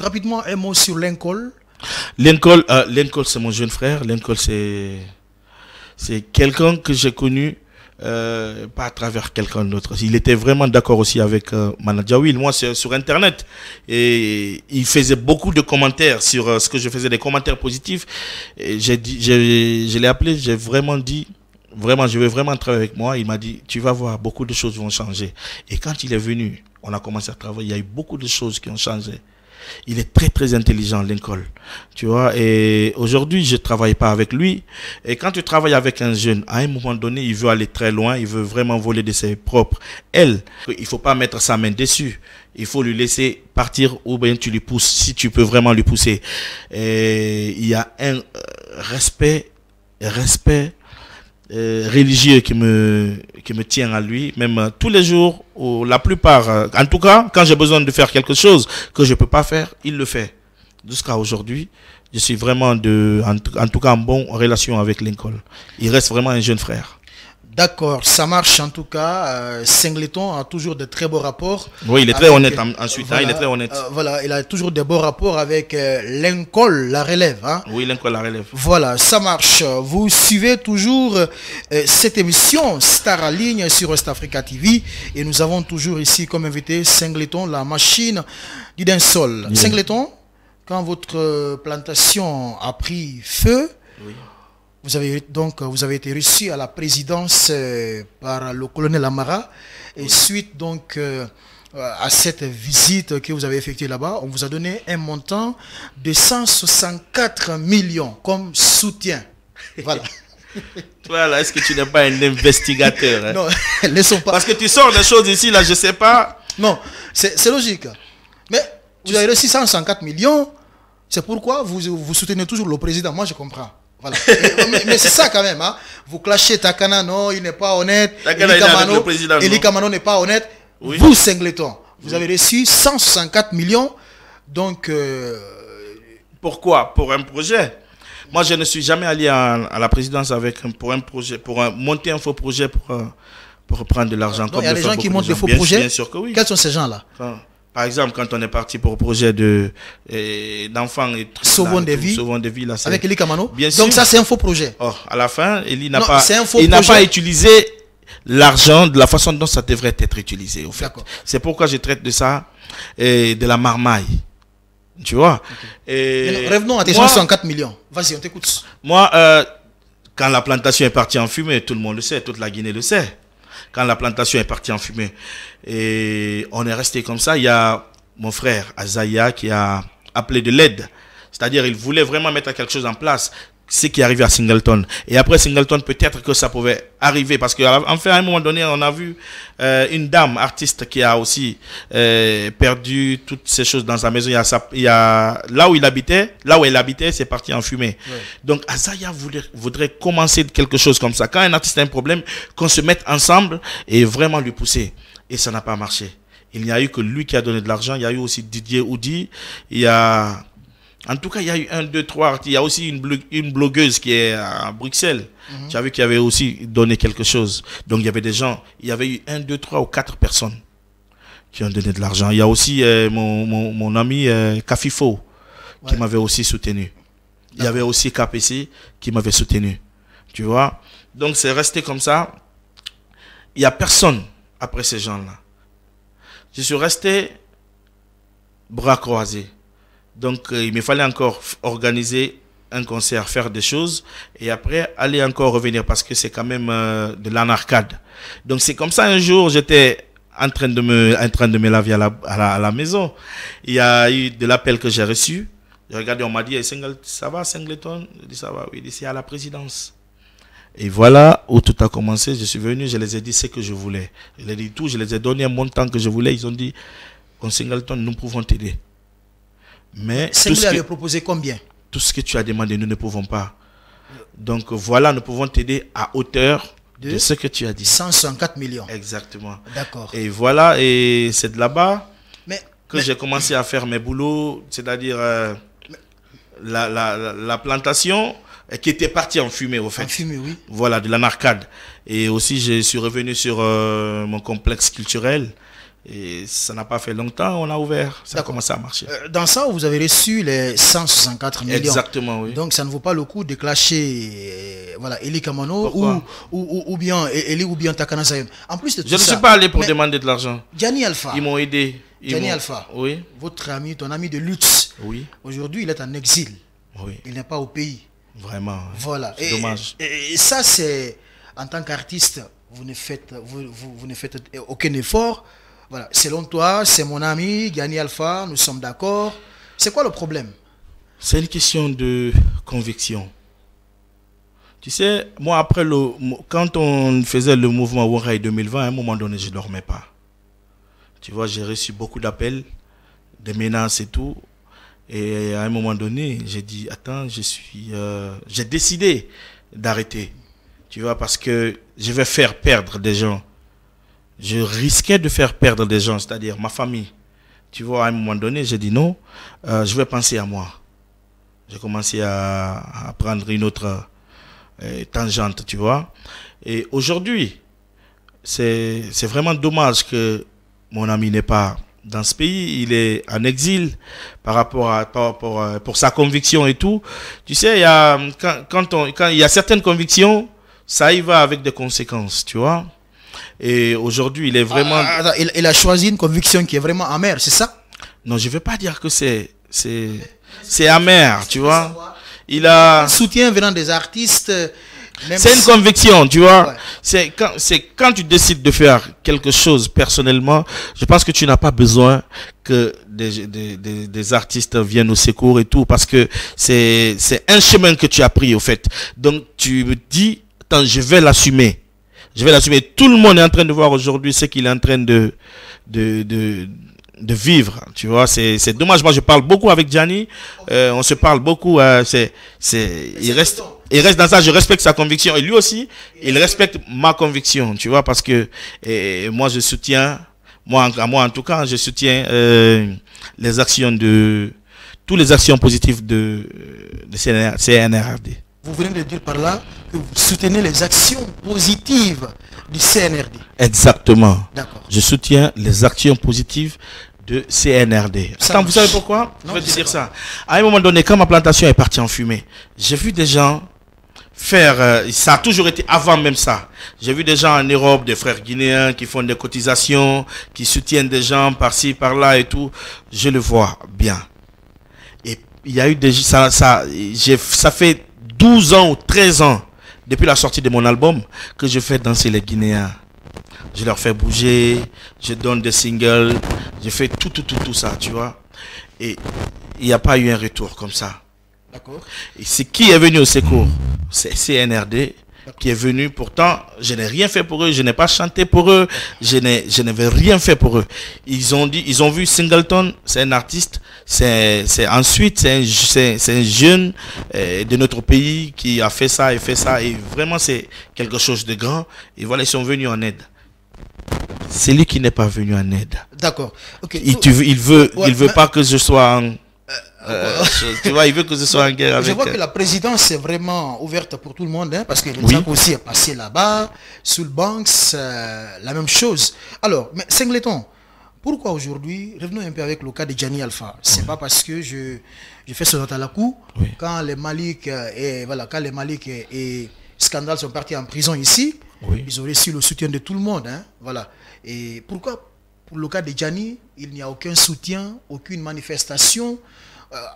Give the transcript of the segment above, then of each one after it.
rapidement, un mot sur Lincoln. Lincoln, c'est mon jeune frère. Lincoln, c'est quelqu'un que j'ai connu pas à travers quelqu'un d'autre. Il était vraiment d'accord aussi avec Manadjawil. Moi, c'est sur Internet. Et il faisait beaucoup de commentaires sur ce que je faisais, des commentaires positifs. Et je l'ai appelé, j'ai vraiment dit, vraiment, je veux vraiment travailler avec moi. Il m'a dit, tu vas voir, beaucoup de choses vont changer. Et quand il est venu, on a commencé à travailler. Il y a eu beaucoup de choses qui ont changé. Il est très très intelligent, Lincoln. Tu vois, et aujourd'hui, je travaille pas avec lui. Et quand tu travailles avec un jeune, à un moment donné, il veut aller très loin, il veut vraiment voler de ses propres ailes. Il faut pas mettre sa main dessus. Il faut lui laisser partir ou bien tu lui pousses, si tu peux vraiment lui pousser. Et il y a un respect religieux qui me tient à lui, même tous les jours, ou la plupart, en tout cas, quand j'ai besoin de faire quelque chose que je peux pas faire, il le fait. Jusqu'à aujourd'hui, je suis vraiment en tout cas en bonne relation avec Lincoln. Il reste vraiment un jeune frère. D'accord, ça marche en tout cas. Singleton a toujours de très beaux rapports. Oui, il est très honnête ensuite. Voilà, il est très honnête. Voilà, il a toujours de beaux rapports avec Lincoln, la relève. Hein. Oui, Lincoln, la relève. Voilà, ça marche. Vous suivez toujours cette émission Star en ligne sur West Africa TV. Et nous avons toujours ici comme invité Singleton, la machine du dancehall. Yeah. Singleton, quand votre plantation a pris feu, oui. Vous avez été reçu à la présidence par le colonel Amara. Et oui. Suite donc à cette visite que vous avez effectuée là-bas, on vous a donné un montant de 164 millions comme soutien. Voilà. Voilà, est-ce que tu n'es pas un investigateur? Hein? Non, laissons pas. Parce que tu sors des choses ici, là, je ne sais pas. Non, c'est logique. Mais vous avez reçu 164 millions, c'est pourquoi vous soutenez toujours le président. Moi, je comprends. Voilà. mais c'est ça quand même. Hein. Vous clashez Takana, non, il n'est pas honnête. Eli Kamano n'est pas honnête. Oui. Vous, Singleton, vous avez reçu 164 millions. Donc, pourquoi? Pour un projet. Moi, je ne suis jamais allé à la présidence pour un projet, monter un faux projet pour prendre de l'argent. Il y a des gens qui montent des faux projets. Bien sûr que oui. Quels sont ces gens-là? Par exemple, quand on est parti pour le projet d'enfants et Sauvons des vies, là, avec Eli Kamano. Bien sûr. Donc ça, c'est un faux projet. Oh, à la fin, Eli n'a pas utilisé l'argent de la façon dont ça devrait être utilisé. Au fait. C'est pourquoi je traite de ça de la marmaille. Tu vois. Okay. Revenons à tes 164 millions. Vas-y, on t'écoute. Moi, quand la plantation est partie en fumée, tout le monde le sait, toute la Guinée le sait. Quand la plantation est partie en fumée. Et on est resté comme ça. Il y a mon frère Azaya qui a appelé de l'aide. C'est-à-dire il voulait vraiment mettre quelque chose en place. Ce qui est arrivé à Singleton. Et après Singleton, peut-être que ça pouvait arriver. Parce qu'enfin, à un moment donné, on a vu une dame artiste qui a aussi perdu toutes ces choses dans sa maison. Il y a là où elle habitait, c'est parti en fumée. Ouais. Donc Azaya voudrait commencer quelque chose comme ça. Quand un artiste a un problème, qu'on se mette ensemble et vraiment lui pousser. Et ça n'a pas marché. Il n'y a eu que lui qui a donné de l'argent. Il y a eu aussi Didier Oudi. En tout cas, il y a eu 1, 2, 3. Il y a aussi une blogueuse qui est à Bruxelles. Tu as vu qu'il avait aussi donné quelque chose. Donc, il y avait des gens. Il y avait eu 1, 2, 3 ou 4 personnes qui ont donné de l'argent. Il y a aussi mon ami Kafifo qui m'avait aussi soutenu. Il y avait aussi KPC qui m'avait soutenu. Tu vois? Donc, c'est resté comme ça. Il n'y a personne après ces gens-là. Je suis resté bras croisés. Donc, il me fallait encore organiser un concert, faire des choses, et après, aller encore revenir, parce que c'est quand même de l'anarcade. Donc, c'est comme ça, un jour, j'étais en train de me laver à la maison. Il y a eu de l'appel que j'ai reçu. J'ai regardé, on m'a dit, ça va, Singleton? J'ai dit, ça va, oui. Il dit, c'est à la présidence. Et voilà où tout a commencé. Je suis venu, je les ai dit ce que je voulais. Je les ai dit tout, je les ai donné un montant que je voulais. Ils ont dit, on Singleton, nous pouvons t'aider. Mais Singleton avait proposé combien? Tout ce que tu as demandé, nous ne pouvons pas. Donc voilà, nous pouvons t'aider à hauteur de ce que tu as dit. 164 millions. Exactement. D'accord. Et voilà, et c'est de là-bas que j'ai commencé à faire mes boulots, c'est-à-dire la plantation qui était partie en fumée, au fait. En fumée, oui. Voilà, de l'anarcade. Et aussi, je suis revenu sur mon complexe culturel. Et ça n'a pas fait longtemps, on a ouvert, ça a commencé à marcher. Dans ça, vous avez reçu les 164 millions. Exactement, oui. Donc ça ne vaut pas le coup de clasher voilà, Eli Kamano ou bien Eli ou bien Takana Sayem. En plus de tout ça, je ne suis pas allé pour demander de l'argent. Gianni Alpha. Ils m'ont aidé. Gianni Alpha, oui. Votre ami, ton ami de luxe. Oui. Aujourd'hui, il est en exil. Oui. Il n'est pas au pays. Vraiment. Voilà. C'est dommage. Et ça, c'est en tant qu'artiste, vous ne faites aucun effort. Voilà. Selon toi, c'est mon ami, Gianni Alpha, nous sommes d'accord. C'est quoi le problème? C'est une question de conviction. Tu sais, moi, après quand on faisait le mouvement Wonrai 2020, à un moment donné, je ne dormais pas. Tu vois, j'ai reçu beaucoup d'appels, des menaces et tout. Et à un moment donné, j'ai dit, attends, j'ai décidé d'arrêter. Tu vois, parce que je vais faire perdre des gens. Je risquais de faire perdre des gens, c'est-à-dire ma famille. Tu vois, à un moment donné, j'ai dit non, je vais penser à moi. J'ai commencé à prendre une autre tangente, tu vois. Et aujourd'hui, c'est vraiment dommage que mon ami n'est pas dans ce pays. Il est en exil pour sa conviction et tout. Tu sais, quand il y a certaines convictions, ça y va avec des conséquences, tu vois. Et aujourd'hui, il est vraiment... il a choisi une conviction qui est vraiment amère, c'est ça? Non, je ne veux pas dire que c'est amer, tu vois. Il a... Soutien venant des artistes... C'est une conviction, tu vois. Ouais. C'est quand tu décides de faire quelque chose personnellement, je pense que tu n'as pas besoin que des artistes viennent au secours et tout, parce que c'est un chemin que tu as pris, au fait. Donc, tu me dis, attends, je vais l'assumer. Je vais l'assumer. Tout le monde est en train de voir aujourd'hui ce qu'il est en train de vivre, tu vois. C'est dommage. Moi, je parle beaucoup avec Gianni. On se parle beaucoup. Il reste dans ça. Je respecte sa conviction. Et lui aussi, il respecte ma conviction, tu vois, parce que moi, je soutiens, moi en tout cas, je soutiens les actions toutes les actions positives de CNRD. Vous venez de dire par là que vous soutenez les actions positives du CNRD. Exactement. D'accord. Je soutiens les actions positives de CNRD. Attends, vous savez pourquoi? Je vais te dire ça. À un moment donné, quand ma plantation est partie en fumée, j'ai vu des gens faire... ça a toujours été avant même ça. J'ai vu des gens en Europe, des frères guinéens qui font des cotisations, qui soutiennent des gens par-ci, par-là et tout. Je le vois bien. Et il y a eu des... Ça fait 12 ans ou 13 ans, depuis la sortie de mon album, que je fais danser les Guinéens. Je leur fais bouger, je donne des singles, je fais tout ça, tu vois. Et il n'y a pas eu un retour comme ça. D'accord. Et c'est qui est venu au secours? C'est CNRD qui est venu. Pourtant, je n'ai rien fait pour eux, je n'ai pas chanté pour eux, je n'avais rien fait pour eux. Ils ont vu Singleton, c'est un artiste, ensuite c'est un jeune de notre pays qui a fait ça, et vraiment c'est quelque chose de grand. Et voilà, ils sont venus en aide. C'est lui qui n'est pas venu en aide. D'accord. Okay. Il veut pas que je sois en... tu vois, il veut que je sois en guerre avec... Je vois que la présidence est vraiment ouverte pour tout le monde, hein, parce que le Tchak aussi est passé là-bas, sous le Banks, la même chose. Alors, mais Singleton, pourquoi aujourd'hui, revenons un peu avec le cas de Gianni Alpha. C'est pas parce que je fais ce note à la cour, quand les Malik et Scandale sont partis en prison ici, ils ont reçu le soutien de tout le monde, hein, voilà. Et pourquoi, pour le cas de Gianni, il n'y a aucun soutien, aucune manifestation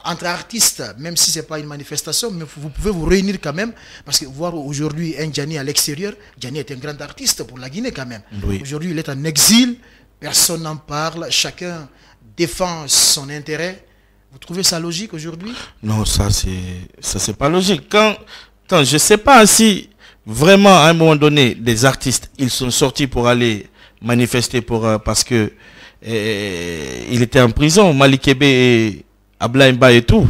entre artistes, même si ce n'est pas une manifestation, mais vous pouvez vous réunir quand même, parce que voir aujourd'hui un Gianni à l'extérieur, Gianni est un grand artiste pour la Guinée quand même. Oui. Aujourd'hui, il est en exil, personne n'en parle, chacun défend son intérêt. Vous trouvez ça logique aujourd'hui? Non, ça c'est pas logique. Je ne sais pas si vraiment à un moment donné, des artistes, ils sont sortis pour aller manifester parce que il était en prison, Malikebe et Ablaïmba et tout.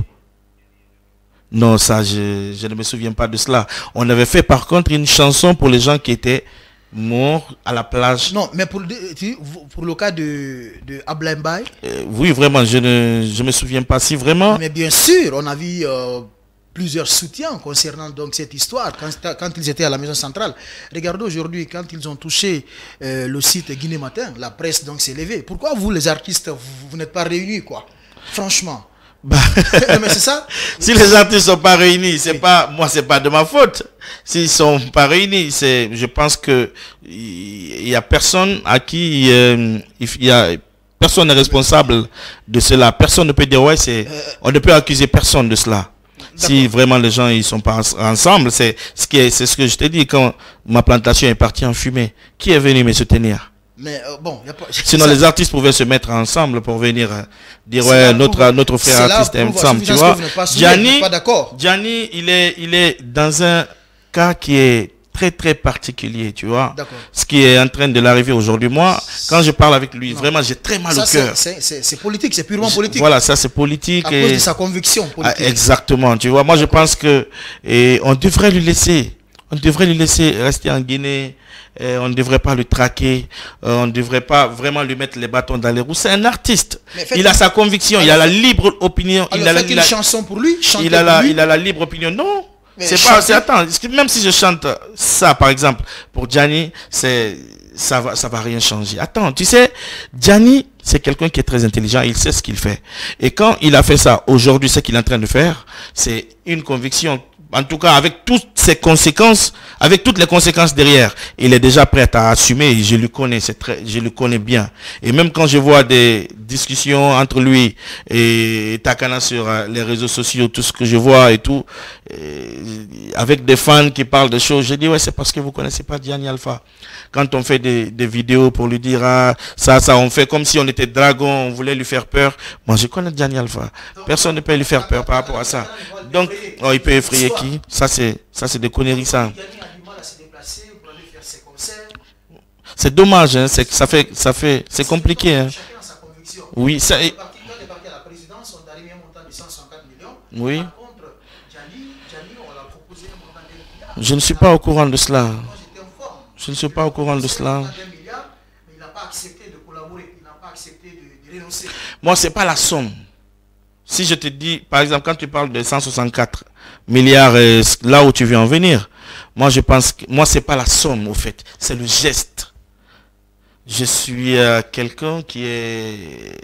Non, ça, je ne me souviens pas de cela. On avait fait par contre une chanson pour les gens qui étaient morts à la plage. Non, mais pour le cas de Ablaïmba. Oui, vraiment, je ne me souviens pas si vraiment. Mais bien sûr, on a vu plusieurs soutiens concernant donc cette histoire quand ils étaient à la maison centrale. Regardez aujourd'hui, quand ils ont touché le site Guinée Matin, la presse donc s'est levée. Pourquoi vous, les artistes, vous n'êtes pas réunis, quoi? Franchement. Bah, mais c'est ça. Si les artistes sont pas réunis, c'est pas moi, c'est pas de ma faute. S'ils sont pas réunis, je pense que il y a personne à qui personne n'est responsable de cela. Personne ne peut dire on ne peut accuser personne de cela. Si vraiment les gens ils sont pas ensemble, c'est ce que je t'ai dit quand ma plantation est partie en fumée. Qui est venu me soutenir? Mais bon, y a pas, sinon les artistes pouvaient se mettre ensemble pour venir dire notre frère artiste est ensemble, tu vois. Gianni, il est dans un cas qui est très très particulier, tu vois. Ce qui est en train de l'arriver aujourd'hui. Moi, quand je parle avec lui, vraiment j'ai très mal au cœur. C'est politique, c'est purement politique. Voilà, ça c'est politique. À cause de sa conviction politique. Ah, exactement, tu vois. Moi je pense que on devrait lui laisser. On devrait lui laisser rester en Guinée. On ne devrait pas le traquer. On ne devrait pas vraiment lui mettre les bâtons dans les roues. C'est un artiste. Il a sa conviction. Il a la libre opinion. Il a une chanson pour lui. Il a la libre opinion. Non. Attends. Même si je chante ça, par exemple, pour Gianni, ça va rien changer. Attends, tu sais, Gianni, c'est quelqu'un qui est très intelligent. Il sait ce qu'il fait. Et quand il a fait ça, aujourd'hui, ce qu'il est en train de faire, c'est une conviction. En tout cas, avec toutes ses conséquences, avec toutes les conséquences derrière, il est déjà prêt à assumer. Je le connais, je le connais bien. Et même quand je vois des discussions entre lui et Takana sur les réseaux sociaux, tout ce que je vois et tout, avec des fans qui parlent de choses, je dis ouais, c'est parce que vous connaissez pas Gianni Alpha. Quand on fait des vidéos pour lui dire ça, on fait comme si on était dragon, on voulait lui faire peur. Moi, je connais Gianni Alpha. Personne ne peut lui faire peur par rapport à ça. Donc, il peut effrayer qui? Ça c'est des conneries, ça. C'est dommage, hein, c'est compliqué, hein. Oui, ça. Oui. Je ne suis pas au courant de cela. Je ne suis pas au courant de cela. Moi, c'est pas la somme. Si je te dis, par exemple, quand tu parles de 164 milliards, là où tu veux en venir, moi je pense que, moi c'est pas la somme au fait, c'est le geste. Je suis quelqu'un qui est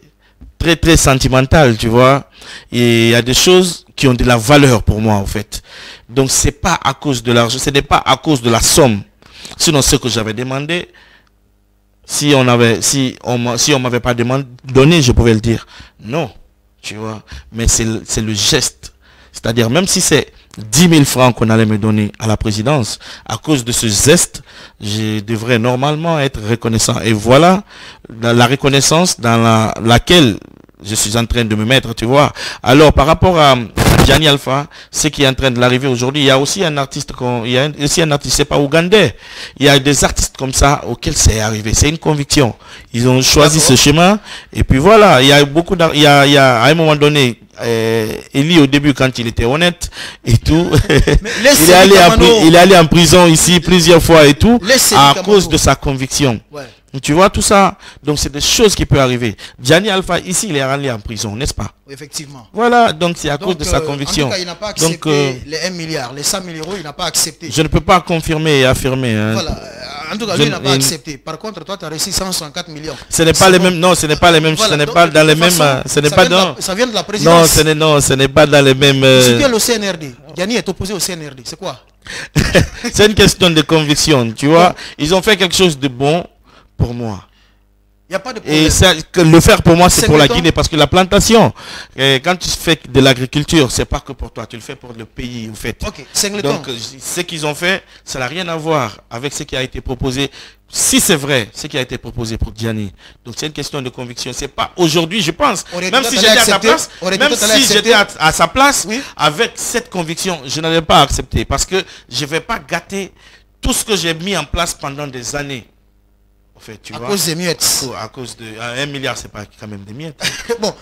très très sentimental, tu vois, et il y a des choses qui ont de la valeur pour moi au fait. Donc c'est pas à cause de l'argent, ce n'est pas à cause de la somme. Sinon ce que j'avais demandé, si on m'avait pas donné, je pouvais le dire. Non. Tu vois, mais c'est le geste. C'est-à-dire, même si c'est 10 000 francs qu'on allait me donner à la présidence, à cause de ce geste, je devrais normalement être reconnaissant. Et voilà la reconnaissance dans laquelle je suis en train de me mettre, tu vois. Alors, par rapport à Gianni Alpha, ce qui est en train de l'arriver aujourd'hui, il y a aussi un artiste, c'est pas ougandais. Il y a des artistes comme ça auxquels c'est arrivé. C'est une conviction. Ils ont choisi ce chemin. Et puis voilà, il y a beaucoup il y a à un moment donné, Eli au début quand il était honnête et tout, il est allé en prison ici plusieurs fois et tout, à cause de sa conviction. Ouais. Tu vois tout ça, donc c'est des choses qui peuvent arriver. Gianni Alpha ici, il est allé en prison, n'est-ce pas? Effectivement. Voilà, donc c'est à cause de sa conviction. En tout cas, il n'a pas accepté les 1 milliard, les 100 000 euros, il n'a pas accepté. Je ne peux pas confirmer et affirmer. Hein. Voilà, en tout cas, lui, il n'a pas accepté. Par contre, toi, tu as reçu 164 millions. Ce n'est pas les mêmes, non, ce n'est pas les mêmes, ce n'est pas dans les mêmes, ce n'est pas dans... Ça vient de la présidence. Non, ce n'est pas dans les mêmes... Je viens le CNRD. Gianni est opposé au CNRD, c'est quoi? C'est une question de conviction, tu vois. Ils ont fait quelque chose de bon pour moi. Y a pas de problème. Et ça, le faire pour moi, c'est pour la Guinée, parce que la plantation, quand tu fais de l'agriculture, c'est pas que pour toi, tu le fais pour le pays, en fait. Okay. Donc, ce qu'ils ont fait, ça n'a rien à voir avec ce qui a été proposé. Si c'est vrai, ce qui a été proposé pour Gianni. Donc, c'est une question de conviction. C'est pas aujourd'hui, je pense. Même si j'étais à sa place, à sa place, oui, avec cette conviction, je n'allais pas accepter, parce que je vais pas gâter tout ce que j'ai mis en place pendant des années. En fait, tu vois, cause des miettes. À cause de 1 milliard, c'est pas quand même des miettes. Bon.